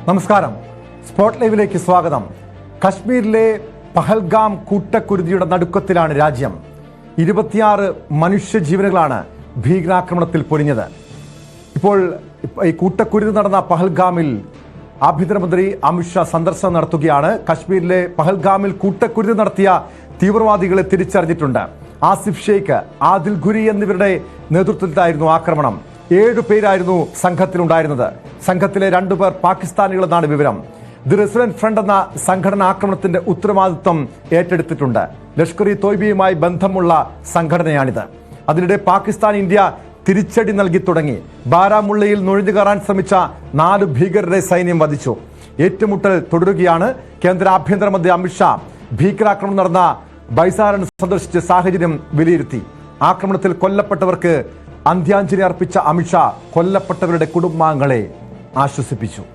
നമസ്കാരം. സ്പോട്ട് ലൈവിലേക്ക് സ്വാഗതം. കശ്മീരിലെ പഹൽഗാം കൂട്ടക്കുരുതിയുടെ നടുക്കത്തിലാണ് രാജ്യം. 26 മനുഷ്യജീവനുകളാണ് ഭീകരാക്രമണത്തിൽ പൊലിഞ്ഞത്. ഇപ്പോൾ ഈ കൂട്ടക്കുരുതി നടന്ന പഹൽഗാമിൽ ആഭ്യന്തരമന്ത്രി അമിത്ഷാ സന്ദർശനം നടത്തുകയാണ്. കശ്മീരിലെ പഹൽഗാമിൽ കൂട്ടക്കുരുതി നടത്തിയ തീവ്രവാദികളെ തിരിച്ചറിഞ്ഞിട്ടുണ്ട്. ആസിഫ് ഷെയ്ഖ്, ആദിൽ ഗുരി എന്നിവരുടെ നേതൃത്വത്തിലായിരുന്നു ആക്രമണം. 7 പേരായിരുന്നു സംഘത്തിലുണ്ടായിരുന്നത്. സംഘത്തിലെ 2 പേർ പാകിസ്ഥാനികളെന്നാണ് വിവരം. ദി റെസിഡന്റ് ഫ്രണ്ട് എന്ന സംഘടന ആക്രമണത്തിന്റെ ഉത്തരവാദിത്വം ഏറ്റെടുത്തിട്ടുണ്ട്. ലഷ്കർ ഇ തോയ്ബയുമായി ബന്ധമുള്ള സംഘടനയാണിത്. അതിനിടെ പാകിസ്ഥാൻ ഇന്ത്യ തിരിച്ചടി നൽകി തുടങ്ങി. ബാരാമുള്ളയിൽ നുഴഞ്ഞു കയറാൻ ശ്രമിച്ച 4 ഭീകരരെ സൈന്യം വധിച്ചു. ഏറ്റുമുട്ടൽ തുടരുകയാണ്. കേന്ദ്ര ആഭ്യന്തരമന്ത്രി അമിത്ഷാ ഭീകരാക്രമണം നടന്ന ബൈസാരൻ സന്ദർശിച്ച് സാഹചര്യം വിലയിരുത്തി. ആക്രമണത്തിൽ കൊല്ലപ്പെട്ടവർക്ക് അന്ത്യാഞ്ജലി അർപ്പിച്ച അമിത്ഷാ കൊല്ലപ്പെട്ടവരുടെ കുടുംബാംഗങ്ങളെ ആശ്വസിപ്പിച്ചു.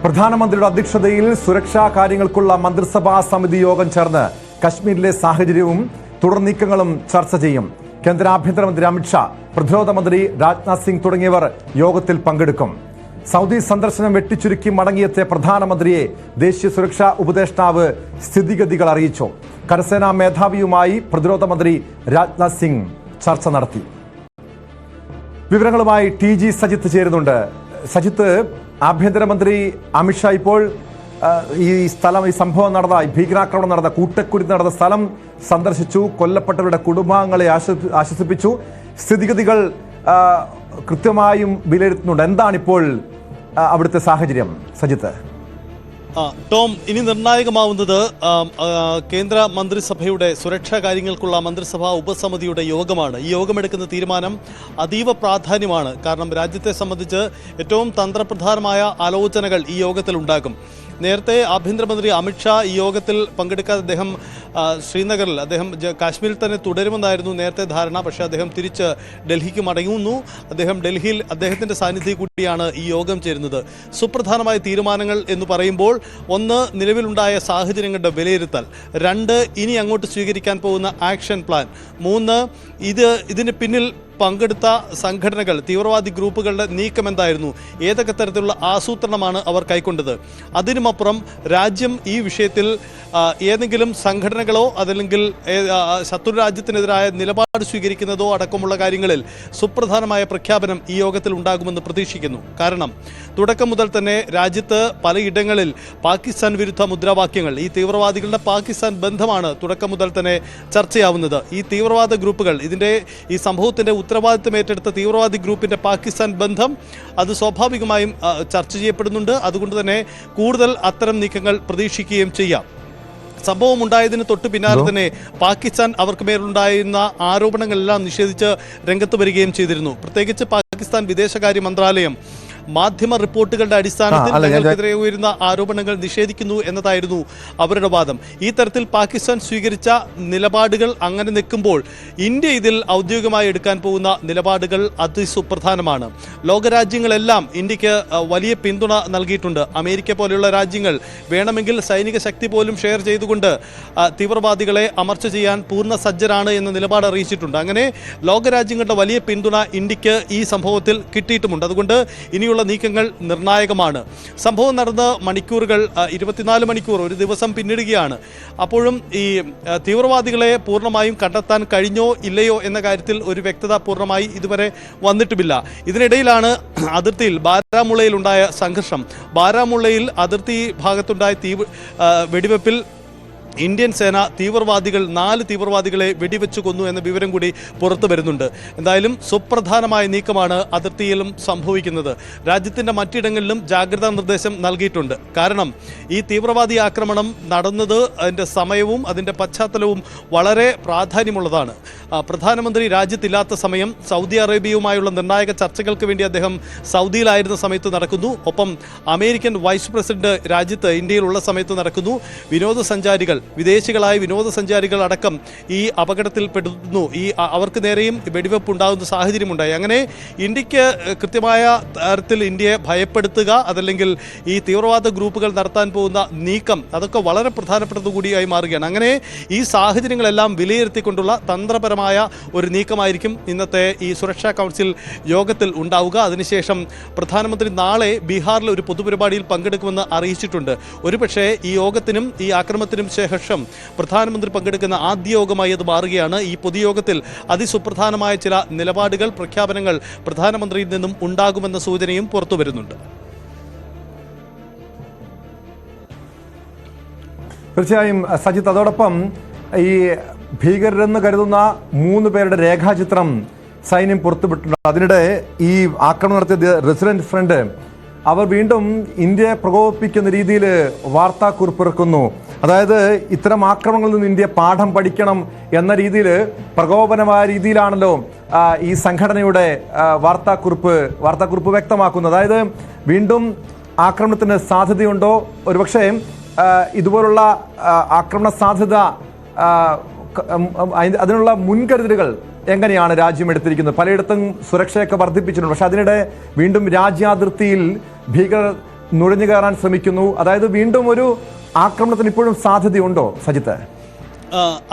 പ്രധാനമന്ത്രിയുടെ അധ്യക്ഷതയിൽ സുരക്ഷാ കാര്യങ്ങൾക്കുള്ള മന്ത്രിസഭാ സമിതി യോഗം ചേർന്ന് കശ്മീരിലെ സാഹചര്യവും തുടർ നീക്കങ്ങളും ചർച്ച ചെയ്യും. കേന്ദ്ര ആഭ്യന്തരമന്ത്രി അമിത്ഷാ, പ്രതിരോധ മന്ത്രി രാജ്നാഥ് സിംഗ് തുടങ്ങിയവർ യോഗത്തിൽ പങ്കെടുക്കും. സൗദി സന്ദർശനം വെട്ടിച്ചുരുക്കി മടങ്ങിയെത്തിയ പ്രധാനമന്ത്രിയെ ദേശീയ സുരക്ഷാ ഉപദേഷ്ടാവ് സ്ഥിതിഗതികൾ അറിയിച്ചു. കരസേനാ മേധാവിയുമായി പ്രതിരോധ മന്ത്രി രാജ്നാഥ് സിംഗ് ചർച്ച നടത്തി. വിവരങ്ങളുമായി TG സജിത്ത് ചേരുന്നുണ്ട്. സജിത്ത്, ആഭ്യന്തരമന്ത്രി അമിത്ഷാ ഇപ്പോൾ ഈ സംഭവം നടന്ന, ഭീകരാക്രമണം നടന്ന, കൂട്ടക്കുരുതി നടന്ന സ്ഥലം സന്ദർശിച്ചു. കൊല്ലപ്പെട്ടവരുടെ കുടുംബാംഗങ്ങളെ ആശ്വസിപ്പിച്ചു. സ്ഥിതിഗതികൾ കൃത്യമായും വിലയിരുത്തുന്നുണ്ട്. എന്താണിപ്പോൾ അവിടുത്തെ സാഹചര്യം, സജിത്ത്? ടോം, ഇനി നിർണായകമാവുന്നത് കേന്ദ്ര മന്ത്രിസഭയുടെ സുരക്ഷാ കാര്യങ്ങൾക്കുള്ള മന്ത്രിസഭാ ഉപസമിതിയുടെ യോഗമാണ്. ഈ യോഗമെടുക്കുന്ന തീരുമാനം അതീവ പ്രാധാന്യമാണ്. കാരണം രാജ്യത്തെ സംബന്ധിച്ച് ഏറ്റവും തന്ത്രപ്രധാനമായ ആലോചനകൾ ഈ യോഗത്തിൽ ഉണ്ടാകും. നേരത്തെ ആഭ്യന്തരമന്ത്രി അമിത്ഷാ ഈ യോഗത്തിൽ പങ്കെടുക്കാതെ അദ്ദേഹം ശ്രീനഗറിൽ, അദ്ദേഹം കാശ്മീരിൽ തന്നെ തുടരുമെന്നായിരുന്നു നേരത്തെ ധാരണ. പക്ഷേ അദ്ദേഹം തിരിച്ച് ഡൽഹിക്ക് മടങ്ങുന്നു. അദ്ദേഹം ഡൽഹിയിൽ അദ്ദേഹത്തിൻ്റെ സാന്നിധ്യം കൂടിയാണ് ഈ യോഗം ചേരുന്നത്. സുപ്രധാനമായ തീരുമാനങ്ങൾ എന്ന് പറയുമ്പോൾ, 1, നിലവിലുണ്ടായ സാഹചര്യങ്ങളുടെ വിലയിരുത്തൽ; 2, ഇനി അങ്ങോട്ട് സ്വീകരിക്കാൻ പോകുന്ന ആക്ഷൻ പ്ലാൻ; 3, ഇതിന് പിന്നിൽ പങ്കെടുത്ത സംഘടനകൾ, തീവ്രവാദി ഗ്രൂപ്പുകളുടെ നീക്കം എന്തായിരുന്നു, ഏതൊക്കെ തരത്തിലുള്ള ആസൂത്രണമാണ് അവർ കൈക്കൊണ്ടത്. അതിനുമപ്പുറം രാജ്യം ഈ വിഷയത്തിൽ ഏതെങ്കിലും സംഘടനകളോ അതല്ലെങ്കിൽ ശത്രു രാജ്യത്തിനെതിരായ നിലപാട് സ്വീകരിക്കുന്നതോ അടക്കമുള്ള കാര്യങ്ങളിൽ സുപ്രധാനമായ പ്രഖ്യാപനം ഈ യോഗത്തിൽ ഉണ്ടാകുമെന്ന് പ്രതീക്ഷിക്കുന്നു. കാരണം തുടക്കം മുതൽ തന്നെ രാജ്യത്ത് പലയിടങ്ങളിൽ പാകിസ്ഥാൻ വിരുദ്ധ മുദ്രാവാക്യങ്ങൾ, ഈ തീവ്രവാദികളുടെ പാകിസ്ഥാൻ ബന്ധമാണ് തുടക്കം മുതൽ തന്നെ ചർച്ചയാവുന്നത്. ഈ തീവ്രവാദ ഗ്രൂപ്പുകൾ, ഈ സംഭവത്തിൻ്റെ ഉത്തരവാദിത്തം ഏറ്റെടുത്ത തീവ്രവാദി ഗ്രൂപ്പിൻ്റെ പാകിസ്ഥാൻ ബന്ധം, അത് സ്വാഭാവികമായും ചർച്ച ചെയ്യപ്പെടുന്നുണ്ട്. അതുകൊണ്ട് തന്നെ കൂടുതൽ അത്തരം നീക്കങ്ങൾ പ്രതീക്ഷിക്കുകയും ചെയ്യാം. സംഭവം ഉണ്ടായതിന് തൊട്ട് പിന്നാലെ തന്നെ പാകിസ്ഥാൻ അവർക്ക് മേലുണ്ടായിരുന്ന ആരോപണങ്ങളെല്ലാം നിഷേധിച്ച് രംഗത്ത് വരികയും ചെയ്തിരുന്നു. പ്രത്യേകിച്ച് പാകിസ്ഥാൻ വിദേശകാര്യ മന്ത്രാലയം മാധ്യമ റിപ്പോർട്ടുകളുടെ അടിസ്ഥാനത്തിൽ തങ്ങൾക്കെതിരെ ഉയരുന്ന ആരോപണങ്ങൾ നിഷേധിക്കുന്നു എന്നതായിരുന്നു അവരുടെ വാദം. ഈ തരത്തിൽ പാകിസ്ഥാൻ സ്വീകരിച്ച നിലപാടുകൾ അങ്ങനെ നിൽക്കുമ്പോൾ ഇന്ത്യ ഇതിൽ ഔദ്യോഗികമായി എടുക്കാൻ പോകുന്ന നിലപാടുകൾ അതിസുപ്രധാനമാണ്. ലോകരാജ്യങ്ങളെല്ലാം ഇന്ത്യക്ക് വലിയ പിന്തുണ നൽകിയിട്ടുണ്ട്. അമേരിക്ക പോലെയുള്ള രാജ്യങ്ങൾ വേണമെങ്കിൽ സൈനിക ശക്തി പോലും ഷെയർ ചെയ്തുകൊണ്ട് തീവ്രവാദികളെ അമർച്ച ചെയ്യാൻ പൂർണ്ണ സജ്ജരാണ് എന്ന നിലപാട് അറിയിച്ചിട്ടുണ്ട്. അങ്ങനെ ലോകരാജ്യങ്ങളുടെ വലിയ പിന്തുണ ഇന്ത്യക്ക് ഈ സംഭവത്തിൽ കിട്ടിയിട്ടുമുണ്ട്. അതുകൊണ്ട് ഇനിയുള്ള നീക്കങ്ങൾ നിർണായകമാണ്. സംഭവം നടന്ന മണിക്കൂറുകൾ, 24 മണിക്കൂർ, ഒരു ദിവസം പിന്നിടുകയാണ്. അപ്പോഴും ഈ തീവ്രവാദികളെ പൂർണ്ണമായും കണ്ടെത്താൻ കഴിഞ്ഞോ ഇല്ലയോ എന്ന കാര്യത്തിൽ ഒരു വ്യക്തത പൂർണ്ണമായി ഇതുവരെ വന്നിട്ടുമില്ല. ഇതിനിടയിലാണ് അതിർത്തിയിൽ ബാരാമുള്ളയിൽ ഉണ്ടായ സംഘർഷം. ബാരാമുള്ളയിൽ അതിർത്തി ഭാഗത്തുണ്ടായ വെടിവെപ്പിൽ ഇന്ത്യൻ സേന 4 തീവ്രവാദികളെ വെടിവെച്ചു കൊന്നു എന്ന വിവരം കൂടി പുറത്തു വരുന്നുണ്ട്. എന്തായാലും സുപ്രധാനമായ നീക്കമാണ് അതിർത്തിയിലും സംഭവിക്കുന്നത്. രാജ്യത്തിൻ്റെ മറ്റിടങ്ങളിലും ജാഗ്രതാ നിർദ്ദേശം നൽകിയിട്ടുണ്ട്. കാരണം ഈ തീവ്രവാദി ആക്രമണം നടന്നത്, അതിൻ്റെ സമയവും അതിൻ്റെ പശ്ചാത്തലവും വളരെ പ്രാധാന്യമുള്ളതാണ്. പ്രധാനമന്ത്രി രാജ്യത്തില്ലാത്ത സമയം സൗദി അറേബ്യയുമായുള്ള നിർണായക ചർച്ചകൾക്ക് വേണ്ടി അദ്ദേഹം സൗദിയിലായിരുന്ന സമയത്ത് നടക്കുന്നു. ഒപ്പം അമേരിക്കൻ വൈസ് പ്രസിഡന്റ് രാജ്യത്ത് ഇന്ത്യയിലുള്ള സമയത്ത് നടക്കുന്നു. വിനോദസഞ്ചാരികൾ വിദേശികളായ വിനോദസഞ്ചാരികൾ അടക്കം ഈ അപകടത്തിൽ പെടുന്നു. അവർക്ക് നേരെയും വെടിവെപ്പ് ഉണ്ടാകുന്ന സാഹചര്യമുണ്ടായി. അങ്ങനെ ഇന്ത്യക്ക് കൃത്യമായ തരത്തിൽ ഇന്ത്യയെ ഭയപ്പെടുത്തുക, അതല്ലെങ്കിൽ ഈ തീവ്രവാദ ഗ്രൂപ്പുകൾ നടത്താൻ പോകുന്ന നീക്കം, അതൊക്കെ വളരെ പ്രധാനപ്പെട്ടത് കൂടിയായി മാറുകയാണ്. അങ്ങനെ ഈ സാഹചര്യങ്ങളെല്ലാം വിലയിരുത്തിക്കൊണ്ടുള്ള തന്ത്രപരമായ ഒരു നീക്കമായിരിക്കും ഇന്നത്തെ ഈ സുരക്ഷാ കൗൺസിൽ യോഗത്തിൽ ഉണ്ടാവുക. അതിനുശേഷം പ്രധാനമന്ത്രി നാളെ ബീഹാറിലെ ഒരു പൊതുപരിപാടിയിൽ പങ്കെടുക്കുമെന്ന് അറിയിച്ചിട്ടുണ്ട്. ഒരുപക്ഷെ ഈ യോഗത്തിനും ഈ ആക്രമണത്തിനും ശേഷം പ്രധാനമന്ത്രി പങ്കെടുക്കുന്ന ആദ്യ യോഗമായി അത് മാറുകയാണ്. ഈ പൊതുയോഗത്തിൽ അതിസുപ്രധാനമായ ചില നിലപാടുകൾ, പ്രഖ്യാപനങ്ങൾ പ്രധാനമന്ത്രിയിൽ നിന്നും ഉണ്ടാകുമെന്ന സൂചനയും പുറത്തു വരുന്നുണ്ട്. തീർച്ചയായും സജിത്ത്, അതോടൊപ്പം ഈ ഭീകരരെന്ന് കരുതുന്ന 3 പേരുടെ രേഖാചിത്രം സൈന്യം പുറത്തുവിട്ടിട്ടുണ്ട്. അതിനിടെ ഈ ആക്രമണം നടത്തിയ റെസിഡന്റ് ഫ്രണ്ട് അവർ വീണ്ടും ഇന്ത്യയെ പ്രകോപിപ്പിക്കുന്ന രീതിയിൽ വാർത്താക്കുറിപ്പ് ഇറക്കുന്നു. അതായത് ഇത്തരം ആക്രമണങ്ങളിൽ നിന്ന് ഇന്ത്യ പാഠം പഠിക്കണം എന്ന രീതിയിൽ പ്രകോപനമായ രീതിയിലാണല്ലോ ഈ സംഘടനയുടെ വാർത്താക്കുറിപ്പ് വ്യക്തമാക്കുന്നത്. അതായത് വീണ്ടും ആക്രമണത്തിന് സാധ്യതയുണ്ടോ, ഒരുപക്ഷെ ഇതുപോലുള്ള ആക്രമണ സാധ്യത അതിനുള്ള മുൻകരുതലുകൾ എങ്ങനെയാണ് രാജ്യം എടുത്തിരിക്കുന്നത്? പലയിടത്തും സുരക്ഷയൊക്കെ വർദ്ധിപ്പിച്ചിട്ടുണ്ട്. പക്ഷെ അതിനിടെ വീണ്ടും രാജ്യാതിർത്തിയിൽ ഭീകരർ നുഴഞ്ഞു കയറാൻ ശ്രമിക്കുന്നു. അതായത് വീണ്ടും ഒരു ആക്രമണത്തിന് ഇപ്പോഴും സാധ്യതയുണ്ടോ സജിത്ത്?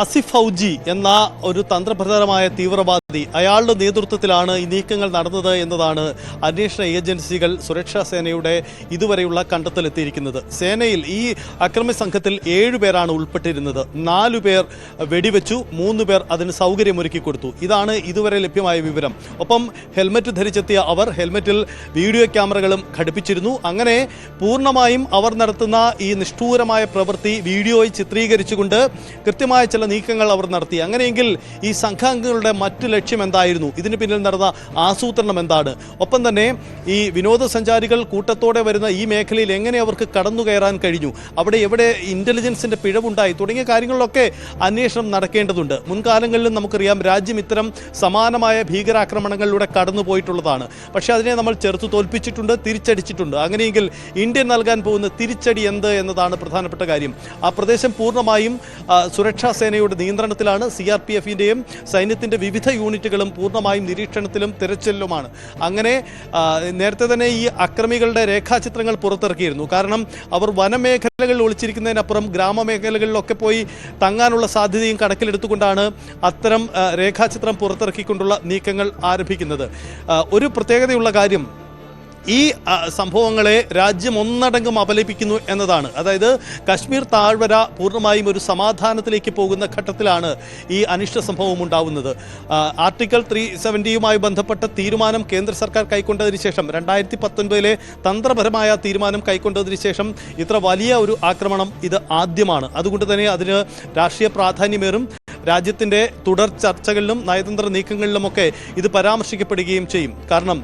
അസിഫ് ഫൗജി എന്ന ഒരു തന്ത്രപ്രധാനമായ തീവ്രവാദി, അയാളുടെ നേതൃത്വത്തിലാണ് ഈ നീക്കങ്ങൾ നടന്നത് എന്നതാണ് അന്വേഷണ ഏജൻസികൾ, സുരക്ഷാ സേനയുടെ ഇതുവരെയുള്ള കണ്ടെത്തലെത്തിയിരിക്കുന്നത്. സേനയിൽ ഈ അക്രമി സംഘത്തിൽ 7 പേരാണ് ഉൾപ്പെട്ടിരുന്നത്. 4 പേർ വെടിവെച്ചു, 3 പേർ അതിന് സൗകര്യമൊരുക്കി കൊടുത്തു. ഇതാണ് ഇതുവരെ ലഭ്യമായ വിവരം. ഒപ്പം ഹെൽമറ്റ് ധരിച്ചെത്തിയ അവർ ഹെൽമറ്റിൽ വീഡിയോ ക്യാമറകളും ഘടിപ്പിച്ചിരുന്നു. അങ്ങനെ പൂർണ്ണമായും അവർ നടത്തുന്ന ഈ നിഷ്ഠൂരമായ പ്രവൃത്തി വീഡിയോയിൽ ചിത്രീകരിച്ചുകൊണ്ട് കൃത്യമായ ചില നീക്കങ്ങൾ അവർ നടത്തി. അങ്ങനെയെങ്കിൽ ഈ സംഘാംഗങ്ങളുടെ മറ്റു ലക്ഷ്യം എന്തായിരുന്നു? ഇതിന് പിന്നിൽ നടന്ന ആസൂത്രണം എന്താണ്? ഒപ്പം തന്നെ ഈ വിനോദസഞ്ചാരികൾ കൂട്ടത്തോടെ വരുന്ന ഈ മേഖലയിൽ എങ്ങനെ അവർക്ക് കടന്നു കയറാൻ കഴിഞ്ഞു? അവിടെ എവിടെ ഇന്റലിജൻസിന്റെ പിഴവുണ്ടായി? തുടങ്ങിയ കാര്യങ്ങളിലൊക്കെ അന്വേഷണം നടക്കേണ്ടതുണ്ട്. മുൻകാലങ്ങളിലും നമുക്കറിയാം രാജ്യം ഇത്തരം സമാനമായ ഭീകരാക്രമണങ്ങളിലൂടെ കടന്നു പോയിട്ടുള്ളതാണ്. പക്ഷേ അതിനെ നമ്മൾ ചെറുത്തു തോൽപ്പിച്ചിട്ടുണ്ട്, തിരിച്ചടിച്ചിട്ടുണ്ട്. അങ്ങനെയെങ്കിൽ ഇന്ത്യ നൽകാൻ പോകുന്ന തിരിച്ചടി എന്ത് എന്നതാണ് പ്രധാനപ്പെട്ട കാര്യം. ആ പ്രദേശം പൂർണ്ണമായും സുരക്ഷാ സേനയുടെ നിയന്ത്രണത്തിലാണ്. CRPFന്റെയും സൈന്യത്തിന്റെ വിവിധ യൂണിറ്റുകളും പൂർണ്ണമായും നിരീക്ഷണത്തിലും തിരച്ചിലുമാണ്. അങ്ങനെ നേരത്തെ തന്നെ ഈ അക്രമികളുടെ രേഖാചിത്രങ്ങൾ പുറത്തിറക്കിയിരുന്നു. കാരണം അവർ വനമേഖലകളിൽ ഒളിച്ചിരിക്കുന്നതിനപ്പുറം ഗ്രാമമേഖലകളിലൊക്കെ പോയി തങ്ങാനുള്ള സാധ്യതയും കണക്കിലെടുത്തുകൊണ്ടാണ് അത്തരം രേഖാചിത്രം പുറത്തിറക്കിക്കൊണ്ടുള്ള നീക്കങ്ങൾ ആരംഭിക്കുന്നത്. ഒരു പ്രത്യേകതയുള്ള കാര്യം, ഈ സംഭവങ്ങളെ രാജ്യം ഒന്നടങ്കം അപലപിക്കുന്നു എന്നതാണ്. അതായത് കശ്മീർ താഴ്വര പൂർണ്ണമായും ഒരു സമാധാനത്തിലേക്ക് പോകുന്ന ഘട്ടത്തിലാണ് ഈ അനിഷ്ട സംഭവം ഉണ്ടാവുന്നത്. ആർട്ടിക്കിൾ 370യുമായി ബന്ധപ്പെട്ട തീരുമാനം കേന്ദ്ര സർക്കാർ കൈക്കൊണ്ടതിന് ശേഷം, 2019 തന്ത്രപരമായ തീരുമാനം കൈക്കൊണ്ടതിന് ശേഷം ഇത്ര വലിയ ഒരു ആക്രമണം ഇത് ആദ്യമാണ്. അതുകൊണ്ട് തന്നെ അതിന് രാഷ്ട്രീയ പ്രാധാന്യമേറും. രാജ്യത്തിൻ്റെ തുടർ ചർച്ചകളിലും നയതന്ത്ര നീക്കങ്ങളിലുമൊക്കെ ഇത് പരാമർശിക്കപ്പെടുകയും ചെയ്യും. കാരണം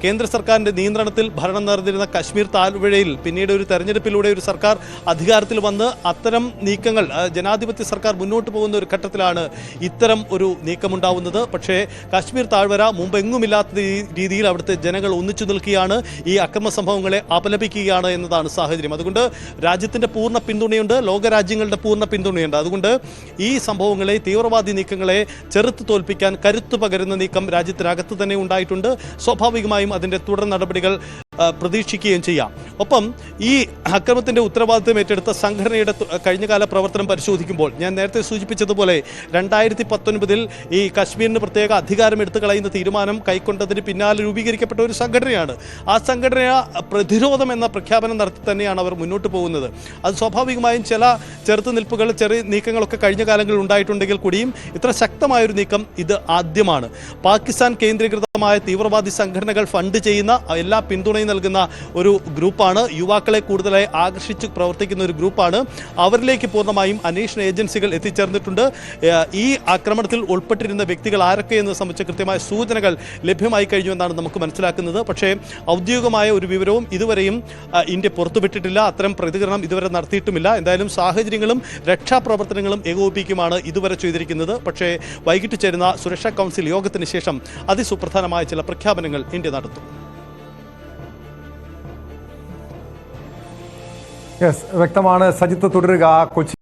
കേന്ദ്ര സർക്കാരിൻ്റെ നിയന്ത്രണത്തിൽ ഭരണം നടന്നിരുന്ന കശ്മീർ താഴ്വരയിൽ പിന്നീട് ഒരു തെരഞ്ഞെടുപ്പിലൂടെ ഒരു സർക്കാർ അധികാരത്തിൽ വന്ന് അത്തരം നീക്കങ്ങൾ, ജനാധിപത്യ സർക്കാർ മുന്നോട്ട് പോകുന്ന ഒരു ഘട്ടത്തിലാണ് ഇത്തരം ഒരു നീക്കമുണ്ടാവുന്നത്. പക്ഷേ കശ്മീർ താഴ്വര മുമ്പെങ്ങുമില്ലാത്ത രീതിയിൽ അവിടുത്തെ ജനങ്ങൾ ഒന്നിച്ചു നിൽക്കുകയാണ്, ഈ അക്രമ സംഭവങ്ങളെ അപലപിക്കുകയാണ് എന്നതാണ് സാഹചര്യം. അതുകൊണ്ട് രാജ്യത്തിൻ്റെ പൂർണ്ണ പിന്തുണയുണ്ട്, ലോകരാജ്യങ്ങളുടെ പൂർണ്ണ പിന്തുണയുണ്ട്. അതുകൊണ്ട് ഈ സംഭവങ്ങളെ, തീവ്രവാദി നീക്കങ്ങളെ ചെറുത്ത് തോൽപ്പിക്കാൻ കരുത്തു പകരുന്ന നീക്കം രാജ്യത്തിനകത്ത് തന്നെ ഉണ്ടായിട്ടുണ്ട്. സ്വാഭാവികമായും അതിൻ്റെ തുടർ നടപടികൾ പ്രതീക്ഷിക്കുകയും ചെയ്യാം. ഒപ്പം ഈ അക്രമത്തിൻ്റെ ഉത്തരവാദിത്വം ഏറ്റെടുത്ത സംഘടനയുടെ കഴിഞ്ഞകാല പ്രവർത്തനം പരിശോധിക്കുമ്പോൾ ഞാൻ നേരത്തെ സൂചിപ്പിച്ചതുപോലെ 2019 ഈ കശ്മീരിന് പ്രത്യേക അധികാരം എടുത്തു കളയുന്ന തീരുമാനം കൈക്കൊണ്ടതിന് പിന്നാലെ രൂപീകരിക്കപ്പെട്ട ഒരു സംഘടനയാണ്. ആ സംഘടന പ്രതിരോധം എന്ന പ്രഖ്യാപനം നടത്തി തന്നെയാണ് അവർ മുന്നോട്ട് പോകുന്നത്. അത് സ്വാഭാവികമായും ചില ചെറുത്തുനിൽപ്പുകൾ, ചെറിയ നീക്കങ്ങളൊക്കെ കഴിഞ്ഞ കാലങ്ങളിൽ ഉണ്ടായിട്ടുണ്ടെങ്കിൽ കൂടിയും ഇത്ര ശക്തമായൊരു നീക്കം ഇത് ആദ്യമാണ്. പാകിസ്ഥാൻ കേന്ദ്രീകൃതമായ തീവ്രവാദി സംഘടനകൾ ഫണ്ട് ചെയ്യുന്ന, എല്ലാ പിന്തുണയും നൽകുന്ന ഒരു ഗ്രൂപ്പാണ്. യുവാക്കളെ കൂടുതലായി ആകർഷിച്ച് പ്രവർത്തിക്കുന്ന ഒരു ഗ്രൂപ്പാണ്. അവരിലേക്ക് പൂർണ്ണമായും അന്വേഷണ ഏജൻസികൾ എത്തിച്ചേർന്നിട്ടുണ്ട്. ഈ ആക്രമണത്തിൽ ഉൾപ്പെട്ടിരുന്ന വ്യക്തികൾ ആരൊക്കെയെന്ന് സംബന്ധിച്ച കൃത്യമായ സൂചനകൾ ലഭ്യമായി കഴിഞ്ഞു എന്നാണ് നമുക്ക് മനസ്സിലാക്കുന്നത്. പക്ഷേ ഔദ്യോഗികമായ ഒരു വിവരവും ഇതുവരെയും ഇന്ത്യ പുറത്തുവിട്ടിട്ടില്ല. അത്തരം പ്രതികരണം ഇതുവരെ നടത്തിയിട്ടുമില്ല. എന്തായാലും സാഹചര്യങ്ങളും രക്ഷാപ്രവർത്തനങ്ങളും ഏകോപിപ്പിക്കുമാണ് ഇതുവരെ ചെയ്തിരിക്കുന്നത്. പക്ഷേ വൈകിട്ട് ചേരുന്ന സുരക്ഷാ കൗൺസിൽ യോഗത്തിന് ശേഷം അതിസുപ്രധാനമായ ചില പ്രഖ്യാപനങ്ങൾ ഇന്ത്യ നടത്തും. വ്യക്തമാണ്. സജിത്ത് തുടരുക. കൊച്ചി